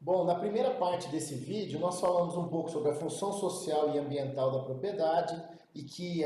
Bom, na primeira parte desse vídeo, nós falamos um pouco sobre a função social e ambiental da propriedade e que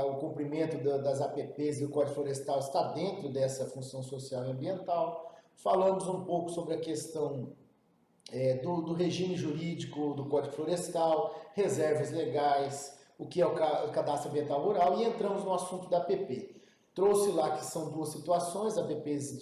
o cumprimento das APPs e do Código Florestal está dentro dessa função social e ambiental. Falamos um pouco sobre a questão do regime jurídico do Código Florestal, reservas legais, o que é o cadastro ambiental rural, e entramos no assunto da APP. Trouxe lá que são duas situações, APPs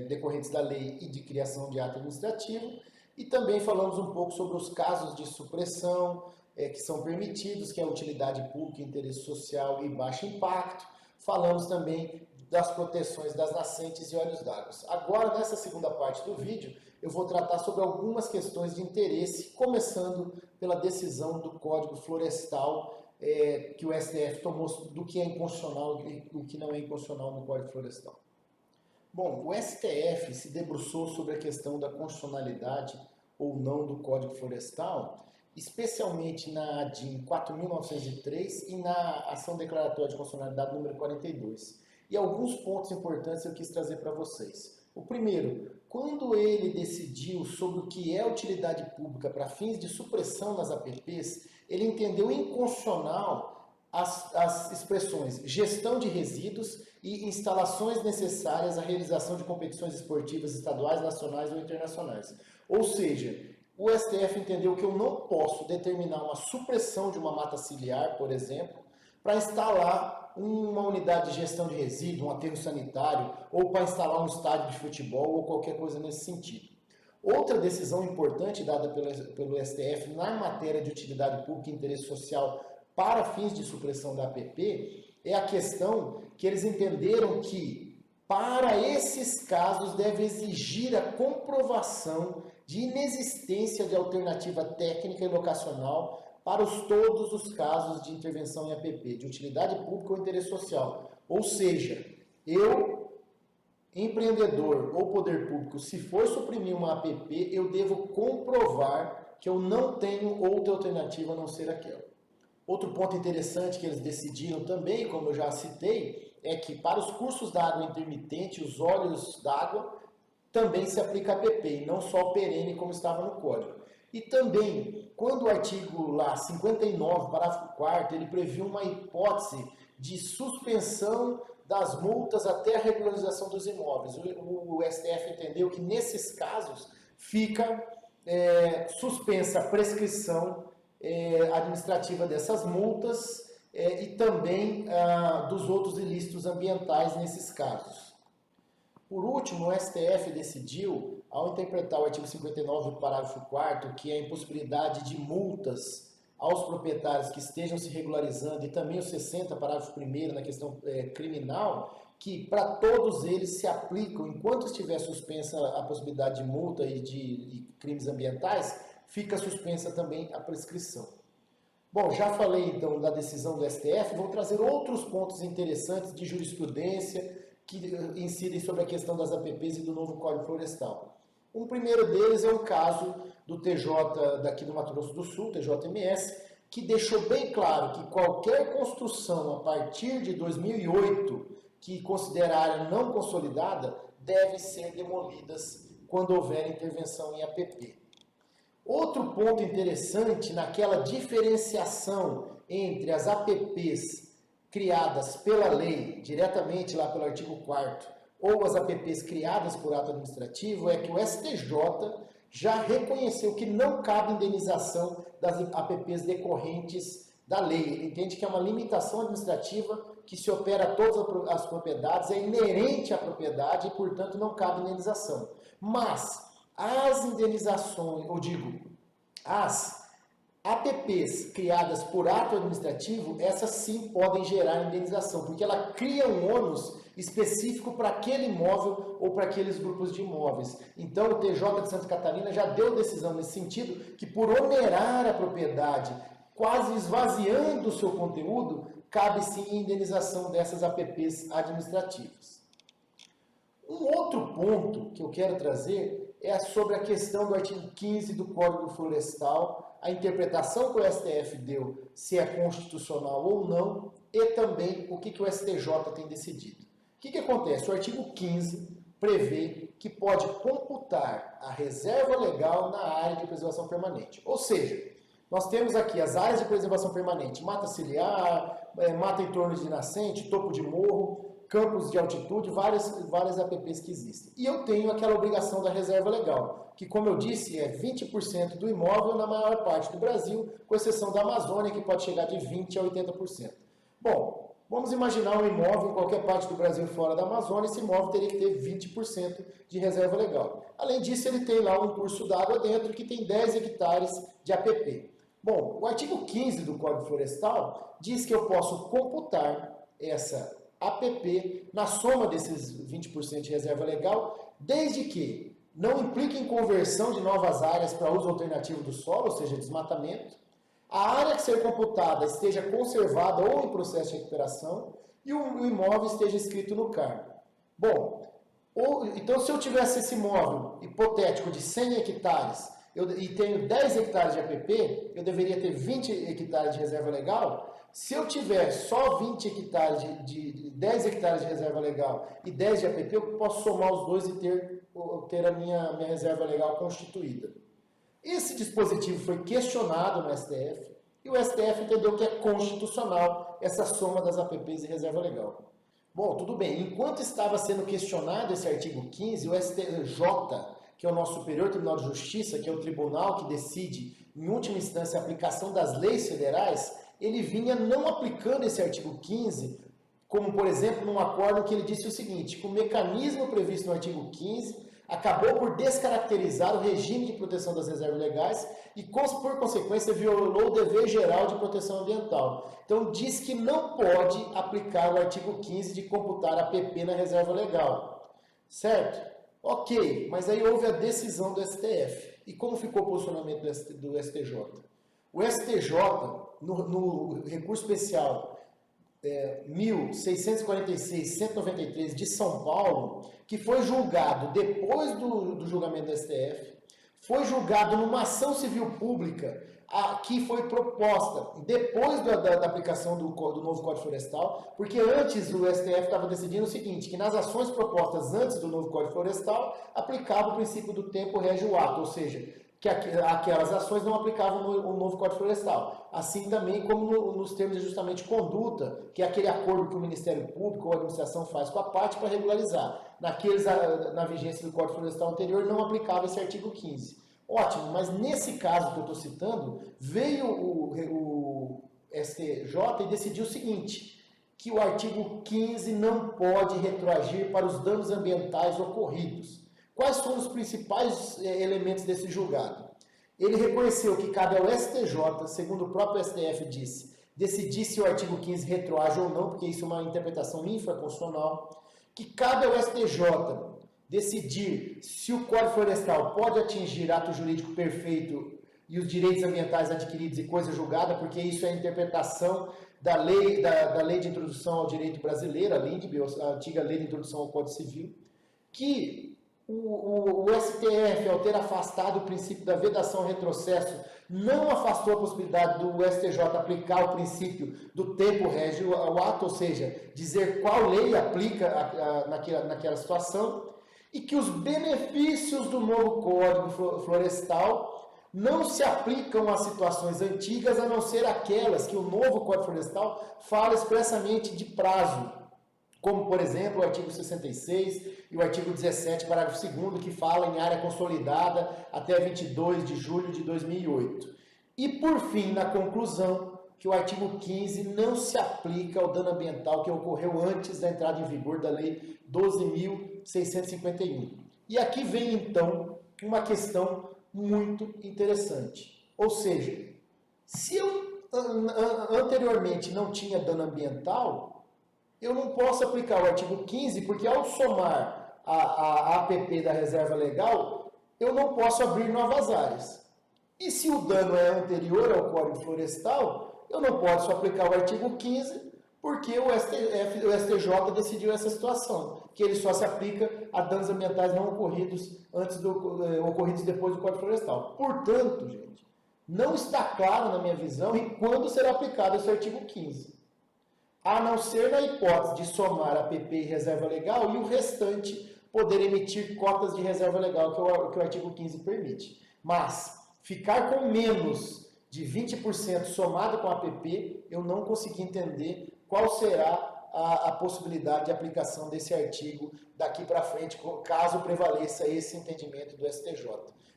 decorrentes da lei e de criação de ato administrativo, e também falamos um pouco sobre os casos de supressão que são permitidos, que é utilidade pública, interesse social e baixo impacto. Falamos também das proteções das nascentes e olhos d'água. Agora, nessa segunda parte do vídeo, eu vou tratar sobre algumas questões de interesse, começando pela decisão do Código Florestal que o STF tomou do que é inconstitucional e o que não é inconstitucional no Código Florestal. Bom, o STF se debruçou sobre a questão da constitucionalidade ou não do Código Florestal, especialmente na ADIM 4.903 e na Ação Declaratória de Constitucionalidade número 42. E alguns pontos importantes eu quis trazer para vocês. O primeiro, quando ele decidiu sobre o que é utilidade pública para fins de supressão nas APPs, ele entendeu inconstitucional as expressões gestão de resíduos e instalações necessárias à realização de competições esportivas estaduais, nacionais ou internacionais. Ou seja, o STF entendeu que eu não posso determinar uma supressão de uma mata ciliar, por exemplo, para instalar uma unidade de gestão de resíduos, um aterro sanitário, ou para instalar um estádio de futebol, ou qualquer coisa nesse sentido. Outra decisão importante dada pelo STF na matéria de utilidade pública e interesse social para fins de supressão da APP é a questão que eles entenderam que, para esses casos, deve exigir a comprovação de inexistência de alternativa técnica e locacional para todos os casos de intervenção em APP, de utilidade pública ou interesse social. Ou seja, eu, empreendedor ou poder público, se for suprimir uma APP, eu devo comprovar que eu não tenho outra alternativa a não ser aquela. Outro ponto interessante que eles decidiram também, como eu já citei, é que para os cursos d'água intermitente, os olhos d'água, também se aplica a APP, e não só perene como estava no código. E também, quando o artigo lá 59, parágrafo 4º, ele previu uma hipótese de suspensão das multas até a regularização dos imóveis. O STF entendeu que nesses casos fica suspensa a prescrição administrativa dessas multas e também dos outros ilícitos ambientais nesses casos. Por último, o STF decidiu, ao interpretar o artigo 59, parágrafo 4º, que é a impossibilidade de multas aos proprietários que estejam se regularizando, e também o 60, parágrafo 1º, na questão criminal, que para todos eles se aplicam, enquanto estiver suspensa a possibilidade de multa e de crimes ambientais, fica suspensa também a prescrição. Bom, já falei então da decisão do STF, vou trazer outros pontos interessantes de jurisprudência que incidem sobre a questão das APPs e do novo Código Florestal. Um primeiro deles é o caso do TJ daqui do Mato Grosso do Sul, TJMS, que deixou bem claro que qualquer construção a partir de 2008 que considera a área não consolidada deve ser demolidas quando houver intervenção em APP. Outro ponto interessante naquela diferenciação entre as APPs criadas pela lei, diretamente lá pelo artigo 4º, ou as APPs criadas por ato administrativo, é que o STJ já reconheceu que não cabe indenização das APPs decorrentes da lei. Ele entende que é uma limitação administrativa que se opera a todas as propriedades, é inerente à propriedade e, portanto, não cabe indenização. Mas as indenizações, as APPs criadas por ato administrativo, essas sim podem gerar indenização, porque ela cria um ônus específico para aquele imóvel ou para aqueles grupos de imóveis. Então o TJ de Santa Catarina já deu decisão nesse sentido, que por onerar a propriedade, quase esvaziando o seu conteúdo, cabe sim indenização dessas APPs administrativas. Um outro ponto que eu quero trazer é sobre a questão do artigo 15 do Código Florestal, a interpretação que o STF deu, se é constitucional ou não, e também o que o STJ tem decidido. O que acontece? O artigo 15 prevê que pode computar a reserva legal na área de preservação permanente. Ou seja, nós temos aqui as áreas de preservação permanente, mata ciliar, mata em torno de nascente, topo de morro, campos de altitude, várias APPs que existem. E eu tenho aquela obrigação da reserva legal, que, como eu disse, é 20% do imóvel na maior parte do Brasil, com exceção da Amazônia, que pode chegar de 20% a 80%. Bom, vamos imaginar um imóvel em qualquer parte do Brasil fora da Amazônia, esse imóvel teria que ter 20% de reserva legal. Além disso, ele tem lá um curso d'água dentro que tem 10 hectares de APP. Bom, o artigo 15 do Código Florestal diz que eu posso computar essa APP na soma desses 20% de reserva legal, desde que não implique em conversão de novas áreas para uso alternativo do solo, ou seja, desmatamento, a área que ser computada esteja conservada ou em processo de recuperação e o imóvel esteja inscrito no CAR. Bom, então se eu tivesse esse imóvel hipotético de 100 hectares e tenho 10 hectares de APP, eu deveria ter 20 hectares de reserva legal. Se eu tiver só 20 hectares de 10 hectares de reserva legal e 10 de APP, eu posso somar os dois e ter a minha reserva legal constituída. Esse dispositivo foi questionado no STF e o STF entendeu que é constitucional essa soma das APPs e reserva legal. Bom, tudo bem. Enquanto estava sendo questionado esse artigo 15, o STJ, que é o nosso Superior Tribunal de Justiça, que é o tribunal que decide, em última instância, a aplicação das leis federais, ele vinha não aplicando esse artigo 15, como, por exemplo, num acordo que ele disse o seguinte, que o mecanismo previsto no artigo 15 acabou por descaracterizar o regime de proteção das reservas legais e, por consequência, violou o dever geral de proteção ambiental. Então, diz que não pode aplicar o artigo 15 de computar a APP na reserva legal. Certo? Ok, mas aí houve a decisão do STF. E como ficou o posicionamento do STJ? O STJ, no recurso especial 1646-193 de São Paulo, que foi julgado depois do julgamento do STF, foi julgado numa ação civil pública que foi proposta depois da aplicação do novo Código Florestal, porque antes o STF estava decidindo o seguinte, que nas ações propostas antes do novo Código Florestal, aplicava o princípio do tempo rege o ato, ou seja, que aquelas ações não aplicavam no novo Código Florestal. Assim também como nos termos de ajustamento de conduta, que é aquele acordo que o Ministério Público ou a administração faz com a parte para regularizar. Na vigência do Código Florestal anterior não aplicava esse artigo 15. Ótimo, mas nesse caso que eu estou citando, veio o STJ e decidiu o seguinte, que o artigo 15 não pode retroagir para os danos ambientais ocorridos. Quais foram os principais elementos desse julgado? Ele reconheceu que cabe ao STJ, segundo o próprio STF disse, decidir se o artigo 15 retroage ou não, porque isso é uma interpretação infraconstitucional, que cabe ao STJ decidir se o Código Florestal pode atingir ato jurídico perfeito e os direitos ambientais adquiridos e coisa julgada, porque isso é a interpretação da lei de introdução ao direito brasileiro, a LINDB, a antiga lei de introdução ao Código Civil, que o STF, ao ter afastado o princípio da vedação ao retrocesso, não afastou a possibilidade do STJ aplicar o princípio do tempo rege o ato, ou seja, dizer qual lei aplica naquela situação, e que os benefícios do novo Código Florestal não se aplicam às situações antigas, a não ser aquelas que o novo Código Florestal fala expressamente de prazo, como, por exemplo, o artigo 66 e o artigo 17, parágrafo 2º, que fala em área consolidada até 22 de julho de 2008. E, por fim, na conclusão, que o artigo 15 não se aplica ao dano ambiental que ocorreu antes da entrada em vigor da Lei 12.651. E aqui vem, então, uma questão muito interessante. Ou seja, se eu anteriormente não tinha dano ambiental, eu não posso aplicar o artigo 15, porque ao somar a APP da reserva legal, eu não posso abrir novas áreas. E se o dano é anterior ao Código Florestal, eu não posso aplicar o artigo 15, porque o STJ decidiu essa situação, que ele só se aplica a danos ambientais não ocorridos ocorridos depois do Código Florestal. Portanto, gente, não está claro na minha visão em quando será aplicado esse artigo 15. A não ser na hipótese de somar APP e reserva legal e o restante poder emitir cotas de reserva legal, que o artigo 15 permite. Mas ficar com menos de 20% somado com a APP, eu não consegui entender qual será a possibilidade de aplicação desse artigo daqui para frente, caso prevaleça esse entendimento do STJ.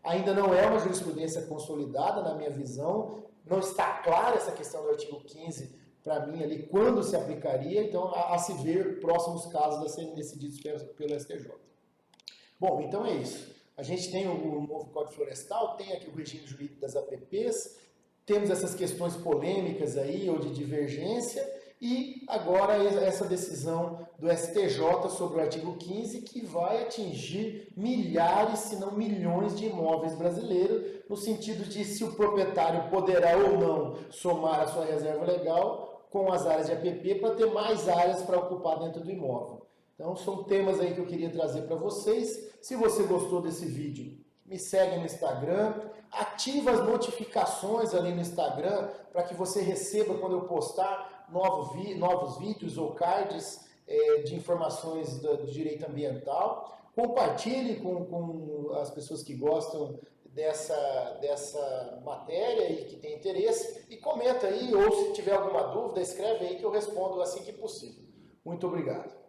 Ainda não é uma jurisprudência consolidada, na minha visão, não está clara essa questão do artigo 15 para mim ali, quando se aplicaria, então a se ver próximos casos a serem decididos pelo STJ. Bom, então é isso. A gente tem o novo Código Florestal, tem aqui o regime jurídico das APPs, temos essas questões polêmicas aí, ou de divergência, e agora essa decisão do STJ sobre o artigo 15, que vai atingir milhares, se não milhões de imóveis brasileiros, no sentido de se o proprietário poderá ou não somar a sua reserva legal com as áreas de APP para ter mais áreas para ocupar dentro do imóvel. Então são temas aí que eu queria trazer para vocês. Se você gostou desse vídeo, me segue no Instagram, ativa as notificações ali no Instagram para que você receba quando eu postar novos vídeos ou cards de informações do direito ambiental. Compartilhe com as pessoas que gostam dessa matéria e que tem interesse e comenta aí, ou se tiver alguma dúvida, escreve aí que eu respondo assim que possível. Muito obrigado.